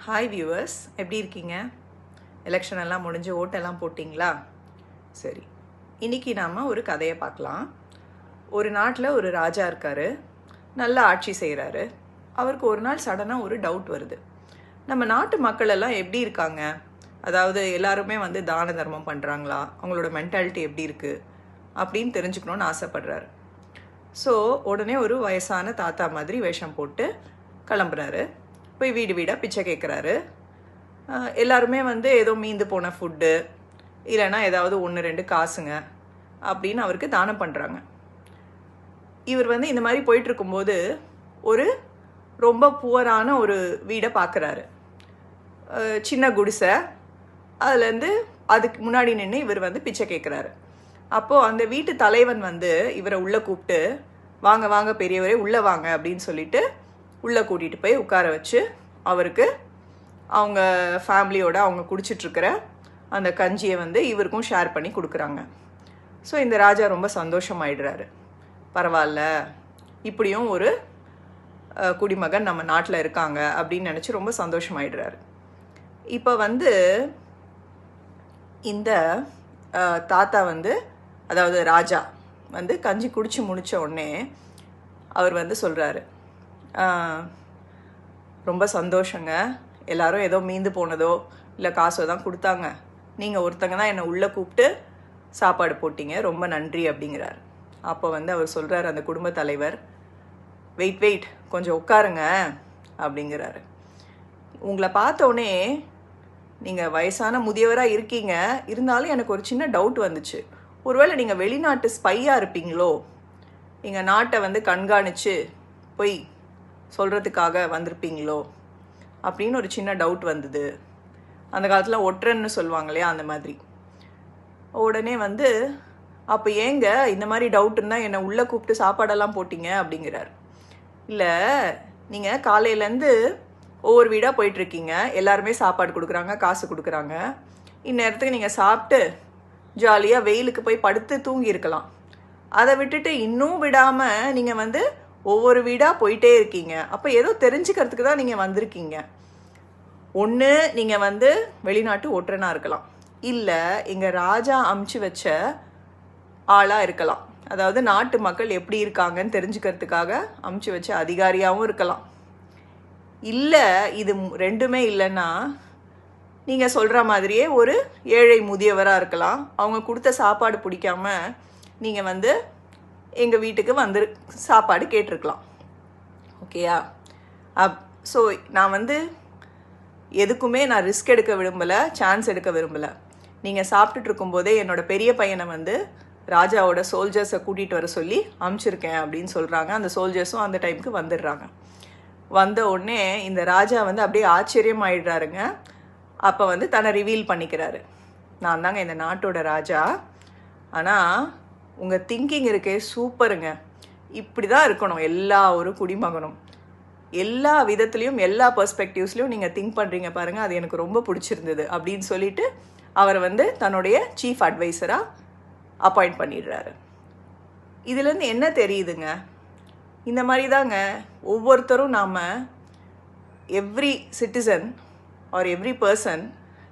Hi viewers, எப்படி இருக்கீங்க? Election எல்லாம் முடிஞ்சு ஓட்டெல்லாம் போட்டிங்களா? சரி, இன்றைக்கி நாம் ஒரு கதையை பார்க்கலாம். ஒரு நாட்டில் ஒரு ராஜா இருக்கார், நல்ல ஆட்சி செய்கிறாரு. அவருக்கு ஒரு நாள் சடனாக ஒரு டவுட் வருது. நம்ம நாட்டு மக்கள் எல்லாம் எப்படி இருக்காங்க? அதாவது எல்லாருமே தான தர்மம் பண்ணுறாங்களா? அவங்களோட மென்டாலிட்டி எப்படி இருக்குது அப்படின்னு தெரிஞ்சுக்கணுன்னு ஆசைப்படுறாரு. ஸோ உடனே ஒரு வயசான தாத்தா மாதிரி வேஷம் போட்டு கிளம்புறாரு. போய் வீடு வீடாக பிச்சை கேட்குறாரு. எல்லாருமே ஏதோ மீந்து போன ஃபுட்டு இல்லைன்னா ஏதாவது 1-2 காசுங்க அப்படின்னு அவருக்கு தானம் பண்ணுறாங்க. இவர் இந்த மாதிரி போயிட்டுருக்கும்போது ஒரு ரொம்ப புவரான ஒரு வீடை பார்க்குறாரு. சின்ன குடிசை, அதுலேருந்து அதுக்கு முன்னாடி நின்று இவர் பிச்சை கேட்குறாரு. அப்போது அந்த வீட்டு தலைவன் இவரை உள்ளே கூப்பிட்டு, வாங்க வாங்க பெரியவரே உள்ளே வாங்க அப்படின்னு சொல்லிட்டு உள்ளே கூட்டிகிட்டு போய் உட்கார வச்சு அவருக்கு அவங்க ஃபேமிலியோட அவங்க குடிச்சிட்ருக்கிற அந்த கஞ்சியை இவருக்கும் ஷேர் பண்ணி கொடுக்குறாங்க. ஸோ இந்த ராஜா ரொம்ப சந்தோஷமாயிடுறாரு. பரவாயில்ல, இப்படியும் ஒரு குடிமகன் நம்ம நாட்டில் இருக்காங்க அப்படின்னு நினச்சி ரொம்ப சந்தோஷமாயிடுறாரு. இப்போ இந்த தாத்தா அதாவது ராஜா கஞ்சி குடிச்சு முடித்த உடனே அவர் சொல்கிறாரு, ரொம்ப சந்தோஷங்க, எல்லாரும் ஏதோ மீந்து போனதோ இல்லை காசோ தான் கொடுத்தாங்க, நீங்கள் ஒருத்தங்க தான் என்னை உள்ளே கூப்பிட்டு சாப்பாடு போட்டிங்க, ரொம்ப நன்றி அப்படிங்கிறார். அப்போ அவர் சொல்கிறார், அந்த குடும்ப தலைவர், வெயிட் கொஞ்சம் உட்காருங்க அப்படிங்கிறாரு. உங்களை பார்த்தோன்னே நீங்கள் வயசான முதியவராக இருக்கீங்க, இருந்தாலும் எனக்கு ஒரு சின்ன டவுட் வந்துச்சு. ஒருவேளை நீங்கள் வெளிநாட்டு ஸ்பையாக இருப்பீங்களோ, எங்கள் நாட்டை கண்காணித்து போய் சொல்கிறதுக்காக வந்திருப்பீங்களோ அப்படின்னு ஒரு சின்ன டவுட் வந்தது. அந்த காலத்தில் ஒற்றன்னு சொல்லுவாங்க இல்லையா, அந்த மாதிரி. உடனே அப்போ ஏங்க இந்த மாதிரி டவுட் இருந்தால் என்னை உள்ளே கூப்பிட்டு சாப்பாடெல்லாம் போட்டிங்க அப்படிங்கிறார். இல்லை, நீங்கள் காலையிலேருந்து ஒவ்வொரு வீடாக போயிட்டுருக்கீங்க, எல்லாருமே சாப்பாடு கொடுக்குறாங்க, காசு கொடுக்குறாங்க. இந்நேரத்துக்கு நீங்கள் சாப்பிட்டு ஜாலியாக வெயிலுக்கு போய் படுத்து தூங்கியிருக்கலாம். அதை விட்டுட்டு இன்னும் விடாமல் நீங்கள் ஒவ்வொரு வீடாக போயிட்டே இருக்கீங்க. அப்போ ஏதோ தெரிஞ்சுக்கிறதுக்கு தான் நீங்கள் வந்திருக்கீங்க. ஒன்று நீங்கள் வெளிநாட்டு ஒற்றனாக இருக்கலாம், இல்லை எங்கள் ராஜா அமுச்சு வச்ச ஆளாக இருக்கலாம். அதாவது நாட்டு மக்கள் எப்படி இருக்காங்கன்னு தெரிஞ்சுக்கிறதுக்காக அமுச்சு வச்ச அதிகாரியாகவும் இருக்கலாம். இல்லை, இது ரெண்டுமே இல்லைன்னா நீங்கள் சொல்கிற மாதிரியே ஒரு ஏழை முதியவராக இருக்கலாம். அவங்க கொடுத்த சாப்பாடு பிடிக்காம நீங்கள் எங்கள் வீட்டுக்கு சாப்பாடு கேட்டிருக்கலாம். ஓகேயா? ஸோ நான் எதுக்குமே நான் ரிஸ்க் எடுக்க விரும்பலை, சான்ஸ் எடுக்க விரும்பலை. நீங்கள் சாப்பிட்டுட்டு இருக்கும்போதே என்னோடய பெரிய பையனை ராஜாவோட சோல்ஜர்ஸை கூட்டிகிட்டு வர சொல்லி அமுச்சிருக்கேன் அப்படின்னு சொல்கிறாங்க. அந்த சோல்ஜர்ஸும் அந்த டைமுக்கு வந்துடுறாங்க. வந்த உடனே இந்த ராஜா அப்படியே ஆச்சரியம் ஆயிடுறாருங்க. அப்போ தன்னை ரிவீல் பண்ணிக்கிறாரு, நான் தாங்க இந்த நாட்டோட ராஜா. ஆனால் உங்கள் திங்கிங் இருக்கே சூப்பருங்க, இப்படி தான் இருக்கணும் எல்லா ஒரு குடிமகனும். எல்லா விதத்துலேயும் எல்லா பெர்ஸ்பெக்டிவ்ஸ்லையும் நீங்கள் திங்க் பண்ணுறீங்க பாருங்கள், அது எனக்கு ரொம்ப பிடிச்சிருந்தது அப்படின்னு சொல்லிட்டு அவரை தன்னுடைய சீஃப் அட்வைசராக அப்பாயிண்ட் பண்ணிடுறாரு. இதுலேருந்து என்ன தெரியுதுங்க? இந்த மாதிரி தாங்க ஒவ்வொருத்தரும் நாம் every citizen are every person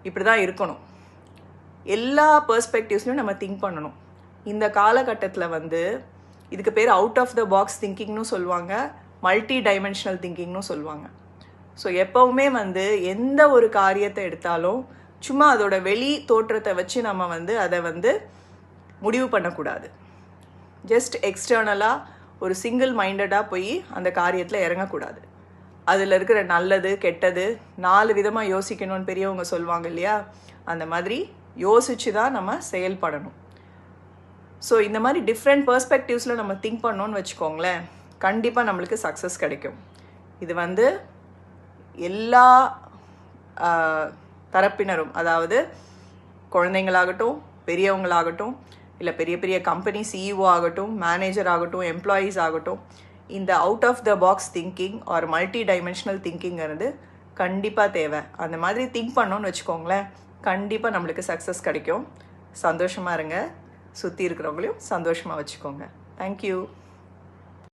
இப்படி தான் இருக்கணும். எல்லா பெர்ஸ்பெக்டிவ்ஸ்லையும் நம்ம திங்க் பண்ணணும். இந்த காலகட்டத்தில் இதுக்கு பேர் அவுட் ஆஃப் த பாக்ஸ் திங்கிங்னு சொல்லுவாங்க, மல்டி டைமென்ஷனல் திங்கிங்னு சொல்லுவாங்க. ஸோ எப்போவுமே எந்த ஒரு காரியத்தை எடுத்தாலும் சும்மா அதோட வெளி தோற்றத்தை வச்சு நம்ம அதை முடிவு பண்ணக்கூடாது. ஜஸ்ட் எக்ஸ்டர்னலாக ஒரு சிங்கிள் மைண்டடாக போய் அந்த காரியத்தில் இறங்கக்கூடாது. அதில் இருக்கிற நல்லது கெட்டது 4 விதமாக யோசிக்கணும்னு பெரியவங்க சொல்லுவாங்க இல்லையா, அந்த மாதிரி யோசித்து தான் நம்ம செயல்படணும். ஸோ இந்த மாதிரி டிஃப்ரெண்ட் பெர்ஸ்பெக்டிவ்ஸில் நம்ம திங்க் பண்ணோன்னு வச்சுக்கோங்களேன், கண்டிப்பாக நம்மளுக்கு சக்ஸஸ் கிடைக்கும். இது எல்லா தரப்பினரும், அதாவது குழந்தைங்களாகட்டும், பெரியவங்களாகட்டும், இல்லை பெரிய பெரிய கம்பெனி சிஇஓ ஆகட்டும், மேனேஜர் ஆகட்டும், எம்ப்ளாயீஸ் ஆகட்டும், இந்த out of the box thinking or multi dimensional திங்கிங்கிறது கண்டிப்பாக தேவை. அந்த மாதிரி திங்க் பண்ணோன்னு வச்சுக்கோங்களேன், கண்டிப்பாக நம்மளுக்கு சக்ஸஸ் கிடைக்கும். சந்தோஷமாக இருங்க, சுற்றி இருக்கிறவங்களையும் சந்தோஷமாக வச்சுக்கோங்க. தேங்க்யூ.